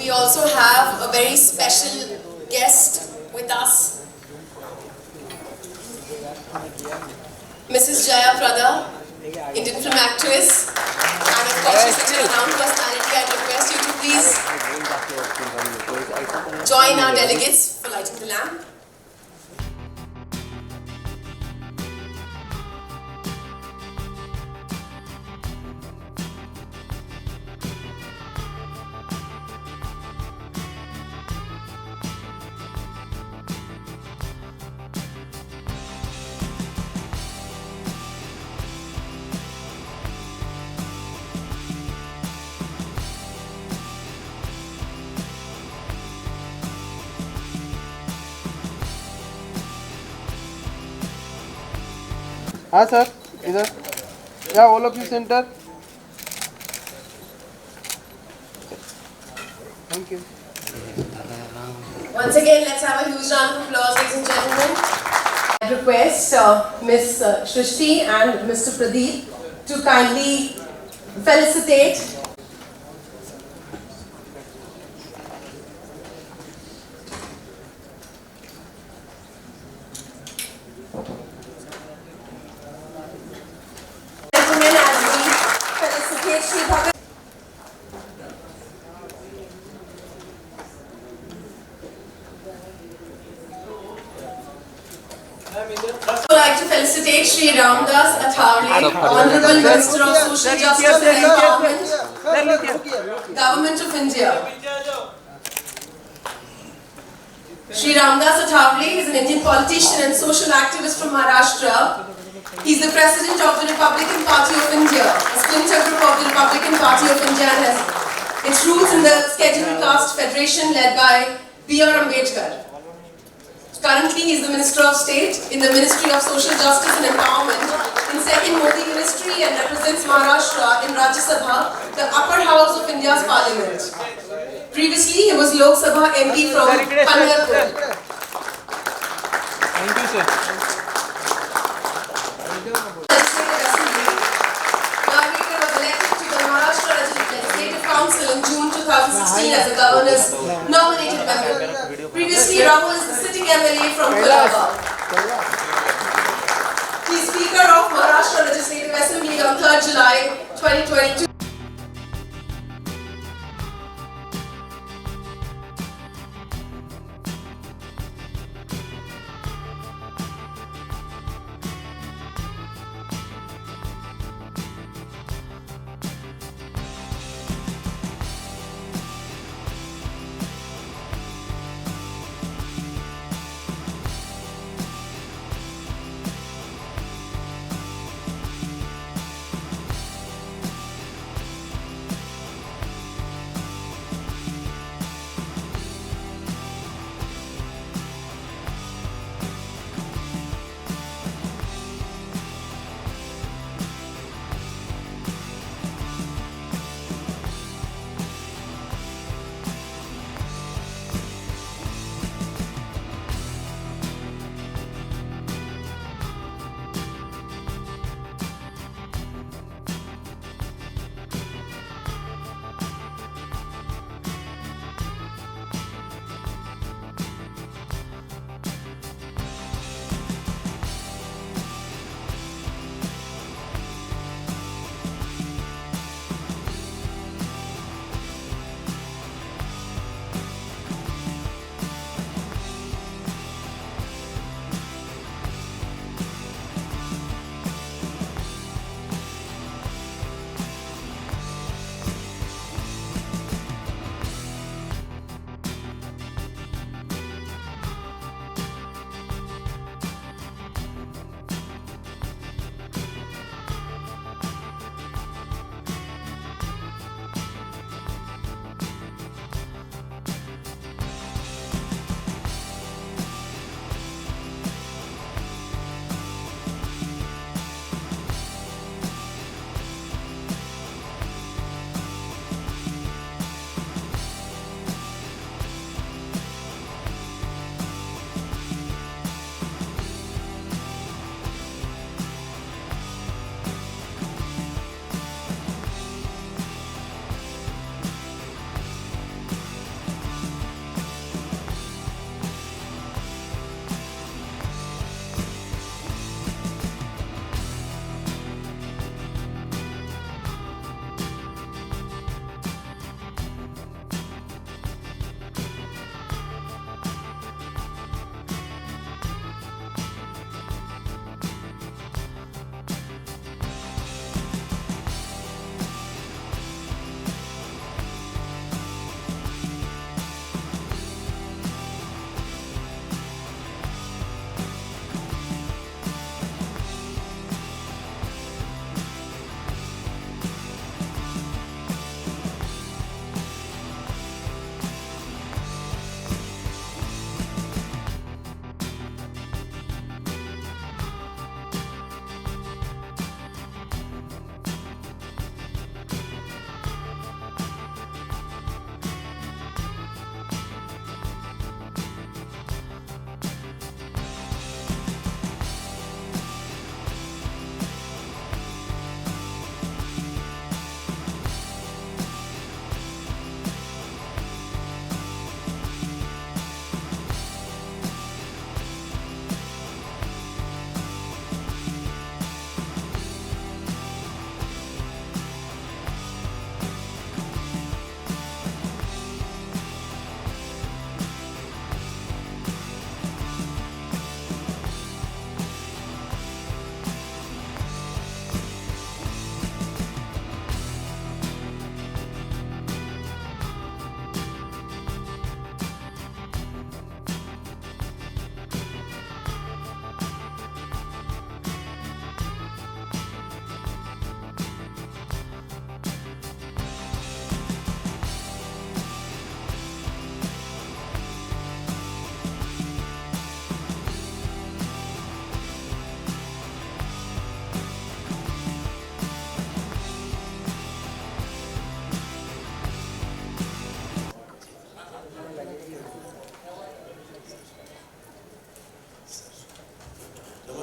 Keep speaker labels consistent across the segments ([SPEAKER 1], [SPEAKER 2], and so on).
[SPEAKER 1] we also have a very special guest with us, Mrs. Jaya Prada, Indian film actress, and of course she's such a renowned personality. I request you to please join our delegates for lighting the lamp.
[SPEAKER 2] हाँ sir इधर या all of you centre thank you
[SPEAKER 1] Once again, let's have a huge round of applause, ladies and gentlemen. I request Ms. Shrishti and Mr. Pradeep to kindly felicitate Sri Bhagat. I would like to felicitate Shri Ramdas Athavale, Honorable Minister of Social Justice and Empowerment, Government of India. Shri Ramdas Athavale is an Indian politician and social activist from Maharashtra. He is the President of the Republican Party of India, a splinter group of the Republican Party of India, and has its roots in the Scheduled Caste Federation led by B.R. Ambedkar. Currently, he is the Minister of State in the Ministry of Social Justice and Empowerment in Second Modi Ministry and represents Maharashtra in Rajya Sabha, the upper house of India's Parliament. Previously, he was Lok Sabha MP from Panhalpur.
[SPEAKER 2] Thank you sir
[SPEAKER 1] Nagrekar was elected to the Maharashtra Legislative Council in June 2016 as a governor's nominated member. Previously, Rahul is the sitting MLA from Kolaba. He is Speaker of Maharashtra Legislative Assembly on 3rd July 2022.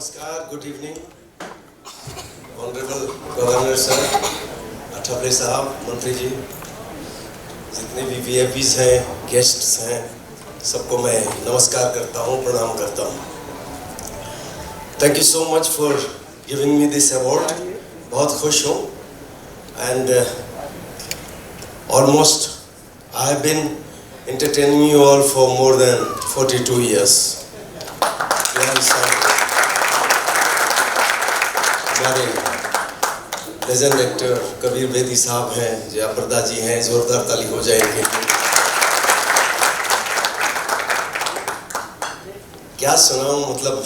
[SPEAKER 3] नमस्कार, good evening, honourable governor sir, Athawale साहब, मंत्री जी, जितने भी VIPs हैं, guests हैं, सबको मैं नमस्कार करता हूँ, प्रणाम करता हूँ। Thank you so much for giving me this award. बहुत खुश हूँ and almost I have been entertaining you all for more than 42 years. हमारे लेजेंड एक्टर कबीर बेदी साहब हैं, जया प्रदा जी हैं, जोरदार ताली हो जाएंगे। क्या सुनाऊं, मतलब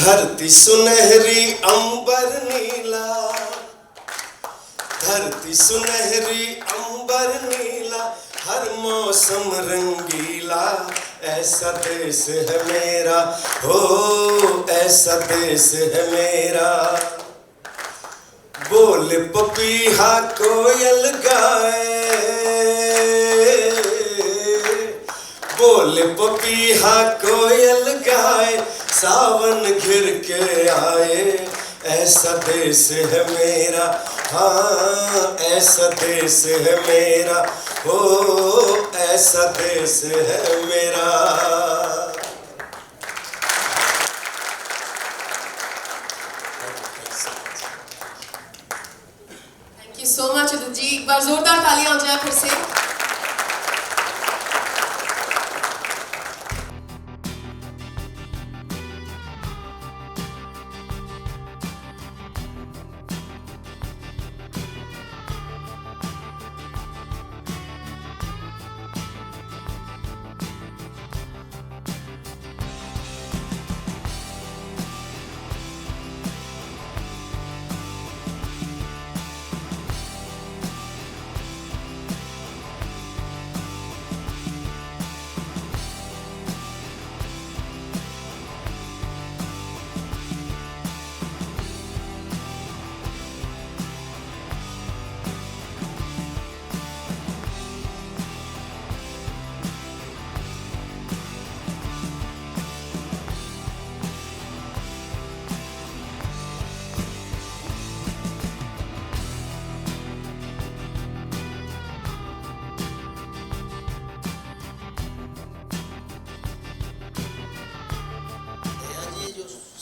[SPEAKER 3] धरती सुनहरी अंबर नीला, धरती सुनहरी अंबर नीला, हर मौसम रंगीला, ऐसा देश है मेरा, हो ऐसा देश है मेरा। बोल पपीहा कोयल गाए, बोल पपीहा कोयल गाए, सावन घिर के आए, ऐसा देश है मेरा, हाँ ऐसा देश है मेरा, हो ऐसा देश है मेरा।
[SPEAKER 1] Thank you so much Udit ji, एक बार जोरदार तालियां हो जाए फिर से।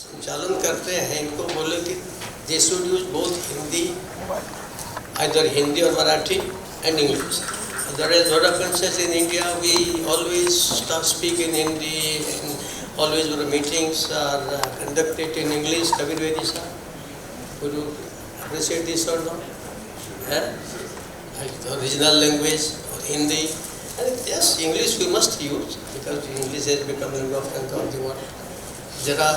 [SPEAKER 4] संचालन करते हैं, इनको बोले कि they should use both Hindi, either Hindi or Marathi and English. There is lot of concerns in India. We always speak in Hindi and always our meetings are conducted in English. Kabir Bedi sir, would you appreciate this or not? Like the original language or Hindi. And yes, English we must use because English has become a language of the world. जरा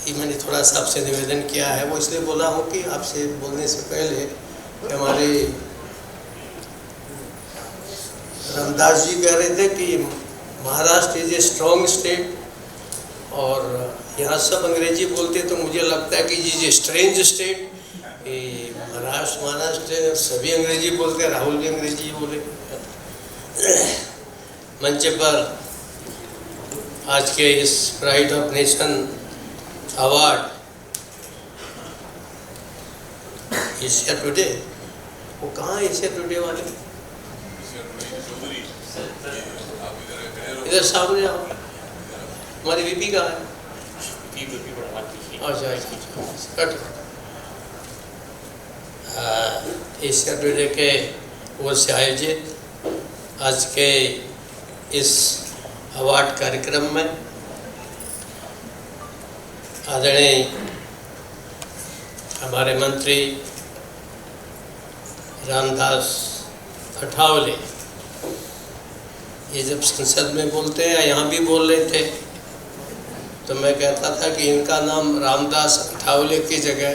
[SPEAKER 4] ये मैंने थोड़ा सा आपसे निवेदन किया है, वो इसलिए बोला हूँ कि आपसे बोलने से पहले कि हमारे रामदास जी कह रहे थे कि Maharashtra is a strong state और यहाँ सब अंग्रेजी बोलते, तो मुझे लगता है कि ये is a strange state. Maharashtra सभी अंग्रेजी बोलते, राहुल भी अंग्रेजी बोले। मंच पर आज के इस pride of nation award Asia today, वो कहाँ है एशिया टुडे वाले? इधर सामने आओ, हमारी वीपी कहाँ है? अच्छा कट। एशिया टुडे के ओर से आयोजित आज के इस अवार्ड कार्यक्रम में आदरणीय हमारे मंत्री रामदास अठावले, ये जब संसद में बोलते हैं, यहाँ भी बोल रहे थे, तो मैं कहता था कि इनका नाम रामदास अठावले की जगह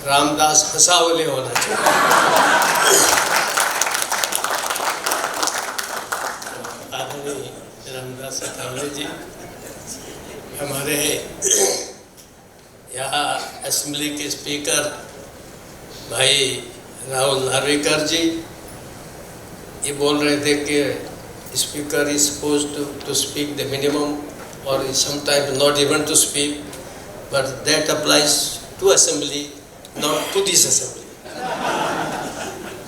[SPEAKER 4] रामदास हंसावले होना चाहिए। आदरणीय रामदास अठावले जी हमारे यहाँ असेंबली के स्पीकर भाई राहुल नार्वेकर जी ये बोल रहे थे कि speaker is supposed to speak the minimum or sometimes not even to speak, but that applies to assembly, not to this assembly.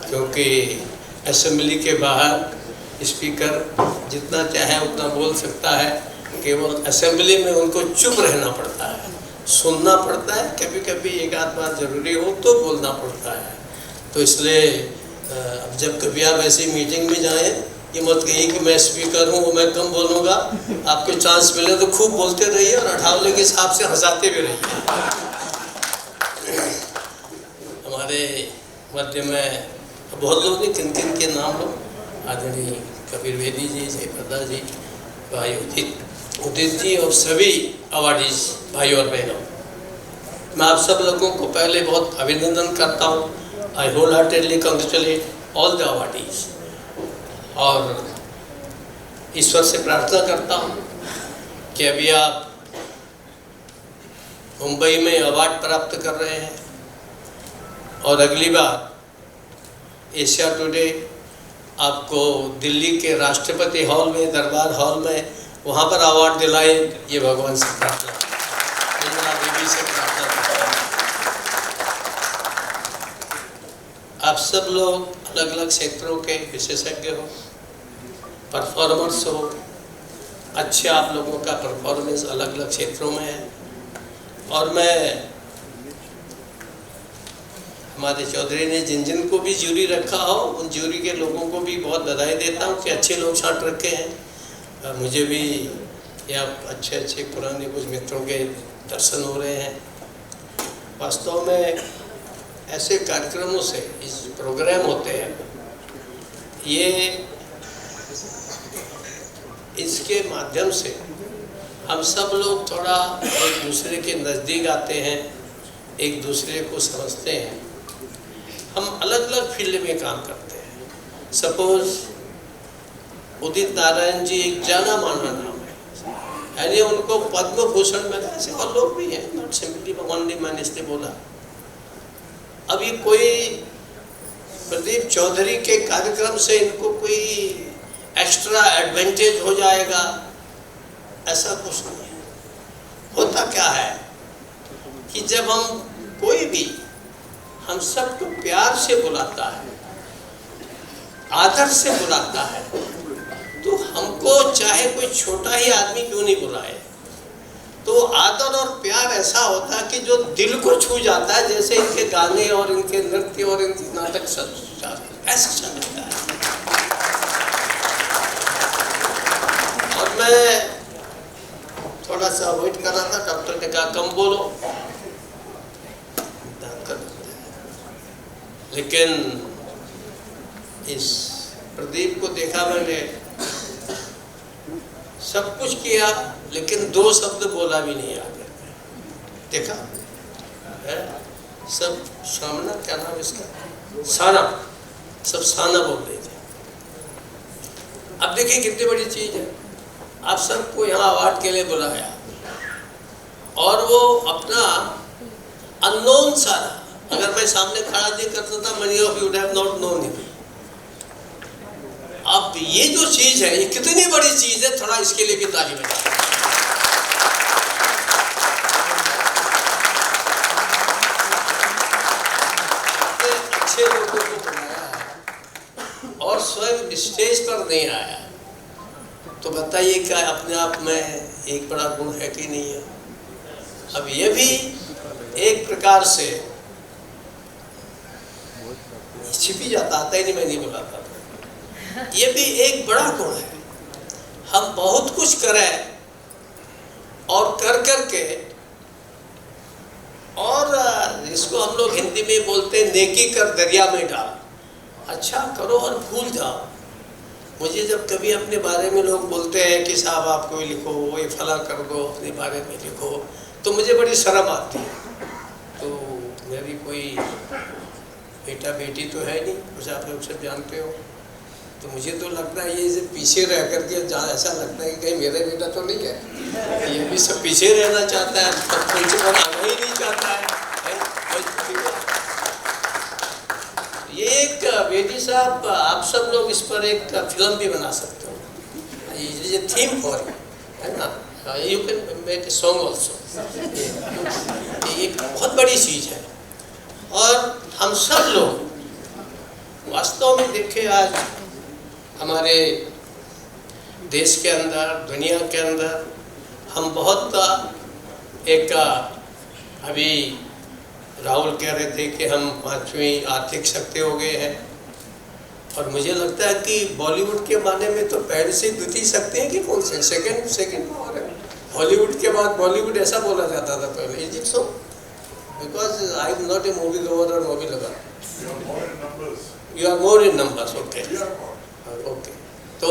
[SPEAKER 4] क्योंकि assembly के बाहर स्पीकर जितना चाहे उतना बोल सकता है, केवल असेंबली में उनको चुप रहना पड़ता है, सुनना पड़ता है, कभी कभी एक आध बार जरूरी हो तो बोलना पड़ता है। तो इसलिए अब जब कभी आप ऐसी मीटिंग में जाएं, ये मत कहिए कि मैं स्पीकर हूँ मैं कम बोलूँगा, आपको चांस मिले तो खूब बोलते रहिए और अठावले के हिसाब से हंसाते भी रहिए। हमारे मध्य में बहुत लोग हैं, किन किन के नाम लो, आदरणीय कबीर वेदी जी, जयप्रदा जी, भाई उदित जी और सभी अवार्डीज भाई और बहनों, मैं आप सब लोगों को पहले बहुत अभिनंदन करता हूँ। I whole heartedly congratulate all the awardees और ईश्वर से प्रार्थना करता हूँ कि अभी आप मुंबई में अवार्ड प्राप्त कर रहे हैं और अगली बार एशिया टुडे आपको दिल्ली के राष्ट्रपति हॉल में, दरबार हॉल में, वहाँ पर अवार्ड दिलाए, ये भगवान से प्रार्थना, इंदिरा देवी से प्रार्थना करता हूँ। आप सब लोग अलग अलग क्षेत्रों के विशेषज्ञ हो, परफॉर्मर्स हो, अच्छे आप लोगों का परफॉर्मेंस अलग अलग क्षेत्रों में है और मैं हमारे चौधरी ने जिन जिन को भी ज्यूरी रखा हो उन ज्यूरी के लोगों को भी बहुत बधाई देता हूँ कि अच्छे लोग छांट रखे हैं। मुझे भी या अच्छे अच्छे पुराने कुछ मित्रों के दर्शन हो रहे हैं। वास्तव में ऐसे कार्यक्रमों से इस प्रोग्राम होते हैं, ये इसके माध्यम से हम सब लोग थोड़ा एक दूसरे के नज़दीक आते हैं, एक दूसरे को समझते हैं। हम अलग अलग फील्ड में काम करते हैं। सपोज उदित नारायण जी एक जाना माना नाम है, यानी उनको पद्म भूषण मिला, ऐसे और लोग भी हैं, नॉट सिंपली ओनली मैंने इसलिए बोला। अभी कोई प्रदीप चौधरी के कार्यक्रम से इनको कोई एक्स्ट्रा एडवांटेज हो जाएगा, ऐसा कुछ नहीं है। होता क्या है कि जब हम कोई भी हम सबको प्यार से बुलाता है, आदर से बुलाता है, तो हमको चाहे कोई छोटा ही आदमी क्यों नहीं बुलाए, तो आदर और प्यार ऐसा होता है कि जो दिल को छू जाता है, जैसे इनके गाने और इनके नृत्य और इनके नाटक सब ऐसा चलता है। और मैं थोड़ा सा वेट कर रहा था, डॉक्टर ने कहा कम बोलो, लेकिन इस प्रदीप को देखा मैंने, सब कुछ किया लेकिन दो शब्द बोला भी नहीं आगे। देखा है? सब सामना, क्या नाम इसका, साना, सब साना बोल रहे थे। अब देखिए कितनी बड़ी चीज है, आप सबको यहाँ अवार्ड के लिए बुलाया और वो अपना अननोन सारा, अगर मैं सामने खड़ा नहीं करता था, many of you would have not known him। अब ये जो चीज है, ये कितनी बड़ी चीज है, थोड़ा इसके लिए भी ताली बजाएं। अच्छे लोगों को बुलाया है और स्वयं स्टेज पर नहीं आया, तो बताइए क्या अपने आप में एक बड़ा गुण है कि नहीं है। अब ये भी एक प्रकार से छिपी जाता, आता ही नहीं, मैं नहीं बुलाता था। ये भी एक बड़ा गुण है। हम बहुत कुछ करें और कर करके, और इसको हम लोग हिंदी में बोलते हैं नेकी कर दरिया में डाल। अच्छा करो और भूल जाओ। मुझे जब कभी अपने बारे में लोग बोलते हैं कि साहब आप कोई लिखो, ये फला कर दो, अपने बारे में लिखो, तो मुझे बड़ी शर्म आती है। तो मेरी कोई बेटा बेटी तो है नहीं, कुछ आप लोग सब जानते हो, तो मुझे तो लगता है ये पीछे रह करके जहाँ ऐसा लगता है कि कहीं मेरा बेटा तो नहीं है, ये भी सब पीछे रहना चाहता है, प्रिंसिपल आना ही नहीं चाहता है। ये एक बेटी साहब, आप सब लोग इस पर एक फिल्म भी बना सकते हो। is a theme for you, है ना? You can make a song also. ये एक बहुत बड़ी चीज़ है और हम सब लोग वास्तव में देखें आज हमारे देश के अंदर, दुनिया के अंदर हम बहुत एक अभी राहुल कह रहे थे कि हम 5वीं आर्थिक शक्ति हो गए हैं और मुझे लगता है कि बॉलीवुड के माने में तो पहले से द्वितीय शक्ति है कि कौन से सेकंड पावर है। हॉलीवुड के बाद बॉलीवुड ऐसा बोला जाता था पहले, is it so? Because I am not a movie lover और movie lover. You are more in numbers. Okay okay, तो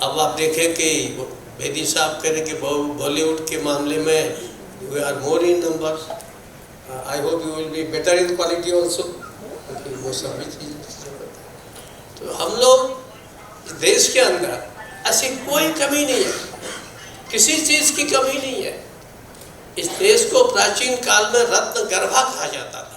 [SPEAKER 4] अब आप देखें कि बेदी साहब कह रहे कि बॉलीवुड के मामले में we are more in numbers. I hope you will be better in quality also. वो सभी चीज़ तो हम लोग इस देश के अंदर ऐसी कोई कमी नहीं है, किसी चीज़ की कमी नहीं है। इस देश को प्राचीन काल में रत्न गर्भा कहा जाता था।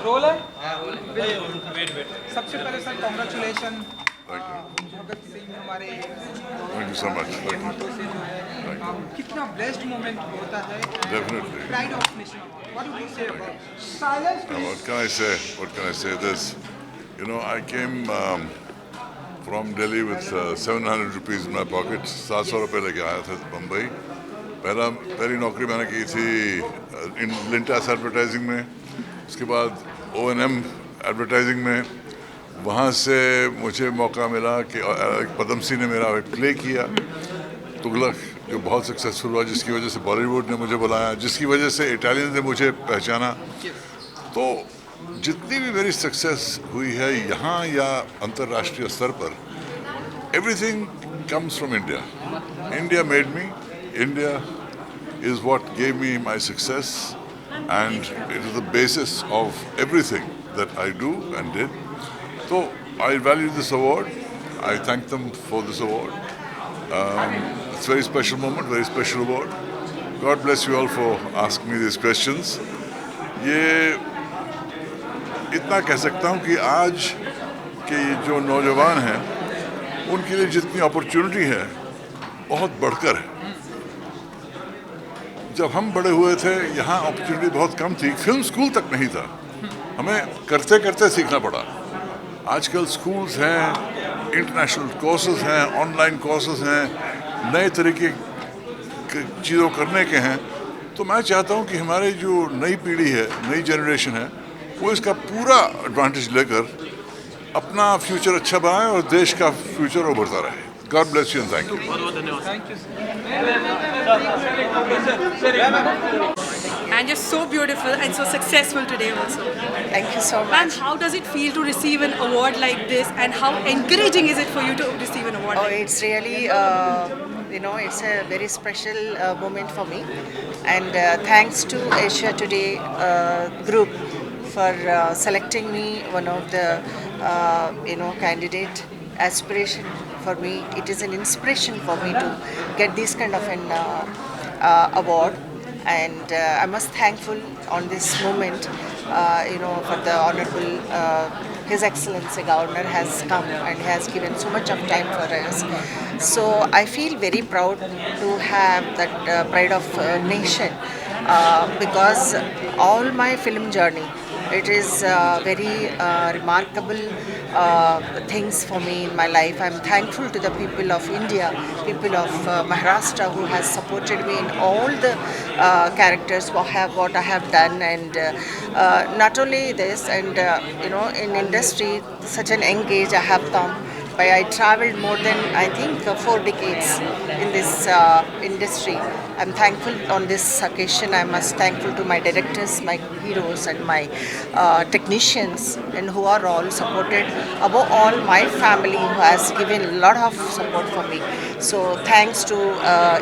[SPEAKER 2] रोल है। सबसे पहले सर कॉन्ग्रेचुलेशन भगत सिंह हमारे
[SPEAKER 5] Thank you so much. Thank
[SPEAKER 2] हाथों
[SPEAKER 5] you.
[SPEAKER 2] से जो है कितना ब्लेस्ड मोमेंट होता है।
[SPEAKER 5] Definitely.
[SPEAKER 2] Pride of nation. What do you say about silence?
[SPEAKER 5] Now, what can I say? What can I say? This, you know, I came from Delhi with 700 rupees in my pocket. 700 रुपये लेके आया था बम्बई। पहली नौकरी मैंने की थी इन Lintas advertising में, उसके बाद O&M एडवर्टाइजिंग में। वहाँ से मुझे मौका मिला कि पद्म सिंह ने मेरा एक प्ले किया तुगलक, जो बहुत सक्सेसफुल हुआ, जिसकी वजह से बॉलीवुड ने मुझे बुलाया, जिसकी वजह से इटालियन ने मुझे पहचाना। तो जितनी भी मेरी सक्सेस हुई है यहाँ या अंतर्राष्ट्रीय स्तर पर, everything comes from India. India made me, India is what gave me my success, and it is the basis of everything that I do and did. So I value this award. I thank them for this award. It's a very special moment, very special award. God bless you all for asking me these questions. ये इतना कह सकता हूँ कि आज के जो नौजवान हैं उनके लिए जितनी अपॉर्चुनिटी है बहुत बढ़कर है। जब हम बड़े हुए थे यहाँ अपॉर्चुनिटी बहुत कम थी, फिल्म स्कूल तक नहीं था, हमें करते करते सीखना पड़ा। आजकल स्कूल्स हैं, इंटरनेशनल कोर्सेज हैं, ऑनलाइन कोर्सेज हैं, नए तरीके चीज़ों करने के हैं। तो मैं चाहता हूँ कि हमारी जो नई पीढ़ी है, नई जनरेशन है, वो इसका पूरा एडवांटेज लेकर अपना फ्यूचर अच्छा बनाए और देश का फ्यूचर उभरता रहे। God bless you and thank you.
[SPEAKER 2] Thank you.
[SPEAKER 6] And you're so beautiful and so successful today also.
[SPEAKER 7] Thank you so
[SPEAKER 6] Ma'am,
[SPEAKER 7] much.
[SPEAKER 6] how does it feel to receive an award like this, and how encouraging is it for you to receive an award
[SPEAKER 7] Oh,
[SPEAKER 6] like this?
[SPEAKER 7] it's really, it's a very special moment for me. And thanks to Asia Today group for selecting me one of the, candidate. Aspiration for me, it is an inspiration for me to get this kind of an award. And I must thankful on this moment, for the Honorable His Excellency Governor has come and has given so much of time for us. So I feel very proud to have that pride of nation because all my film journey, it is very remarkable things for me in my life. I'm thankful to the people of India, people of Maharashtra who has supported me in all the characters what I have done, and not only this, and in industry such an young age I have come. I traveled more than, I think, 4 decades in this industry. I'm thankful on this occasion. I must thankful to my directors, my heroes, and my technicians, and who are all supported. Above all, my family who has given a lot of support for me. So thanks to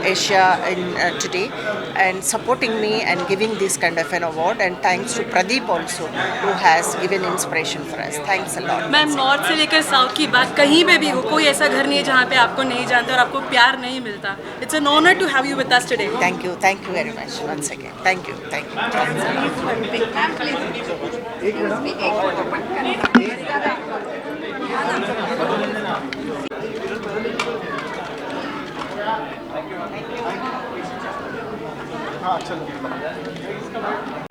[SPEAKER 7] Asia in today and supporting me and giving this kind of an award, and thanks to Pradeep also who has given inspiration for us. Thanks a lot.
[SPEAKER 6] Ma'am, north से लेकर south की बात कहीं पे भी हो, कोई ऐसा घर नहीं है जहाँ पे आपको नहीं जानते और आपको प्यार नहीं मिलता. It's an honour to have you with us today.
[SPEAKER 7] Thank you very much once again. Thank you.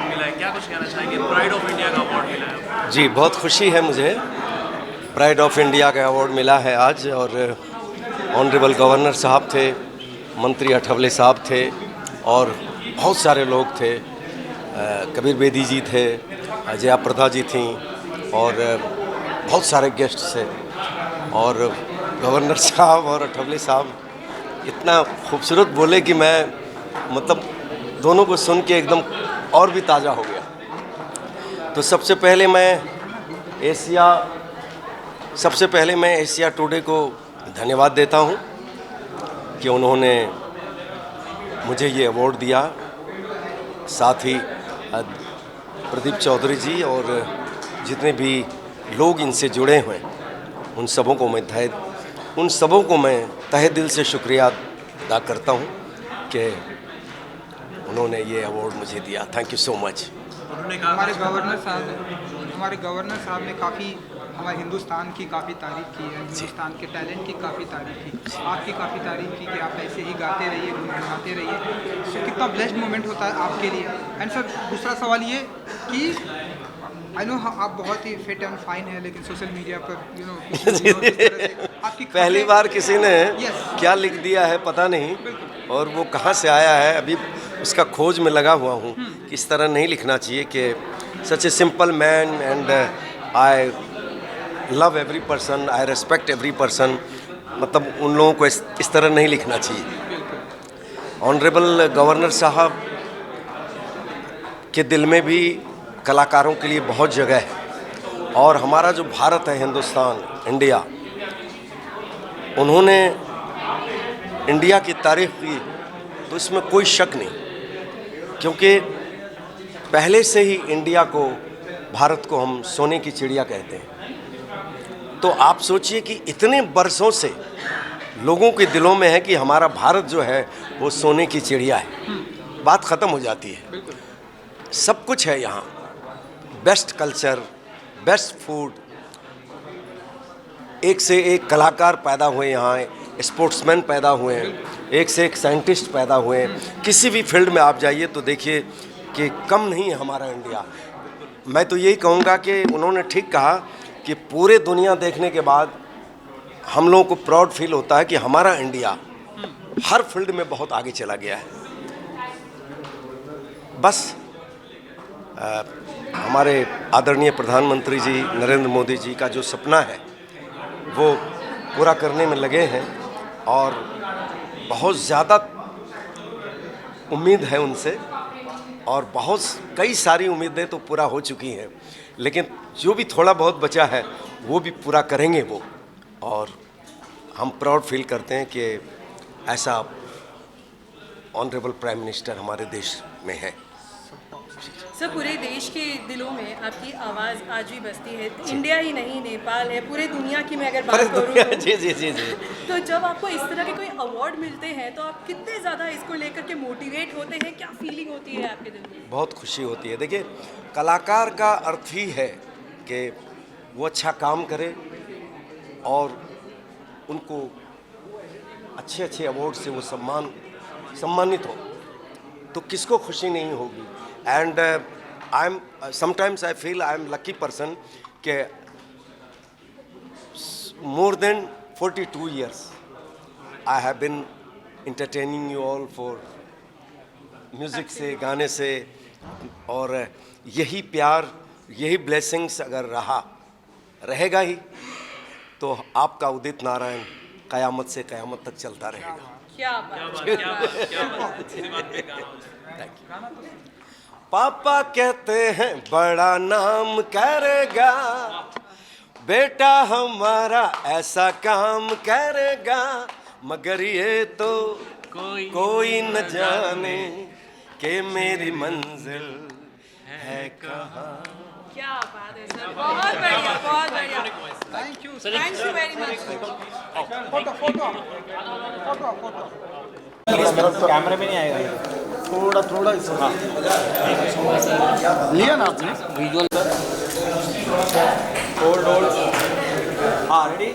[SPEAKER 8] मिला है, क्या कुछ कहना चाहेंगे? प्राइड ऑफ इंडिया का अवार्ड मिला है.
[SPEAKER 3] जी, बहुत खुशी है मुझे. प्राइड ऑफ इंडिया का अवार्ड मिला है आज, और ऑनरेबल गवर्नर साहब थे, मंत्री अठवले साहब थे, और बहुत सारे लोग थे. कबीर बेदी जी थे, जया प्रदा जी थी, और बहुत सारे गेस्ट थे. और गवर्नर साहब और अठवले साहब इतना खूबसूरत बोले कि मैं मतलब दोनों को सुन के एकदम और भी ताज़ा हो गया. तो सबसे पहले मैं एशिया टुडे को धन्यवाद देता हूं कि उन्होंने मुझे ये अवार्ड दिया. साथ ही प्रदीप चौधरी जी और जितने भी लोग इनसे जुड़े हुए उन सबों को मैं तहे दिल से शुक्रिया अदा करता हूं कि उन्होंने ये अवार्ड मुझे दिया. Thank you so much.
[SPEAKER 2] हमारे गवर्नर साहब ने काफ़ी हमारे हिंदुस्तान की काफ़ी तारीफ की है, हिंदुस्तान के टैलेंट की काफ़ी तारीफ की, आपकी काफ़ी तारीफ की कि आप ऐसे ही गाते रहिए, गुनगुनाते रहिए. सो कितना ब्लेस्ड मोमेंट होता है आपके लिए. एंड सर, दूसरा सवाल ये कि आई नो आप बहुत ही फिट एंड फाइन है, लेकिन सोशल मीडिया पर आपकी
[SPEAKER 3] पहली बार किसी ने क्या लिख दिया है पता नहीं, और वो कहाँ से आया है अभी उसका खोज में लगा हुआ हूँ. इस तरह नहीं लिखना चाहिए कि such a simple man and I love every person, I respect every person. मतलब उन लोगों को इस तरह नहीं लिखना चाहिए. ऑनरेबल गवर्नर साहब के दिल में भी कलाकारों के लिए बहुत जगह है, और हमारा जो भारत है, हिंदुस्तान, इंडिया, उन्होंने इंडिया की तारीफ की तो इसमें कोई शक नहीं, क्योंकि पहले से ही इंडिया को, भारत को हम सोने की चिड़िया कहते हैं. तो आप सोचिए कि इतने बरसों से लोगों के दिलों में है कि हमारा भारत जो है वो सोने की चिड़िया है. बात ख़त्म हो जाती है. सब कुछ है यहाँ. बेस्ट कल्चर, बेस्ट फूड, एक से एक कलाकार पैदा हुए यहाँ, स्पोर्ट्समैन पैदा हुए हैं, एक से एक साइंटिस्ट पैदा हुए हैं. किसी भी फील्ड में आप जाइए तो देखिए कि कम नहीं है हमारा इंडिया. मैं तो यही कहूँगा कि उन्होंने ठीक कहा कि पूरे दुनिया देखने के बाद हम लोगों को प्राउड फील होता है कि हमारा इंडिया हर फील्ड में बहुत आगे चला गया है. बस हमारे आदरणीय प्रधानमंत्री जी नरेंद्र मोदी जी का जो सपना है वो पूरा करने में लगे हैं, और बहुत ज़्यादा उम्मीद है उनसे, और कई सारी उम्मीदें तो पूरा हो चुकी हैं, लेकिन जो भी थोड़ा बहुत बचा है वो भी पूरा करेंगे वो. और हम प्राउड फील करते हैं कि ऐसा ऑनरेबल प्राइम मिनिस्टर हमारे देश में है.
[SPEAKER 6] सर, पूरे देश के दिलों में आपकी आवाज़ आज भी बजती है. इंडिया ही नहीं, नेपाल है, पूरे दुनिया की मैं अगर बात करूँ तो
[SPEAKER 3] जी.
[SPEAKER 6] तो जब आपको इस तरह के कोई अवार्ड मिलते हैं तो आप कितने ज़्यादा इसको लेकर के मोटिवेट होते हैं? क्या फीलिंग होती है आपके दिल में?
[SPEAKER 3] बहुत खुशी होती है. देखिए, कलाकार का अर्थ ही है कि वो अच्छा काम करे और उनको अच्छे अवार्ड से वो सम्मानित हो, तो किसको खुशी नहीं होगी. And sometimes I feel I am lucky person कि more than 42 years I have been entertaining you all for music से, गाने से, और यही प्यार, यही ब्लेसिंग्स अगर रहेगा ही तो आपका उदित नारायण क़यामत से क़यामत तक चलता रहेगा.
[SPEAKER 6] क्या बात.
[SPEAKER 3] पापा कहते हैं बड़ा नाम करेगा, बेटा हमारा ऐसा काम करेगा, मगर ये तो कोई न जाने कि मेरी मंजिल है कहाँ।
[SPEAKER 6] क्या बात है सर, बहुत बढ़िया, बहुत बढ़िया। Thank you very much.
[SPEAKER 2] Photo photo photo photo
[SPEAKER 9] कैमरे में नहीं आएगा ये। थोड़ा थोड़ा हाँ लिया ना आपने विजुअल होल्ड हाँ रेडी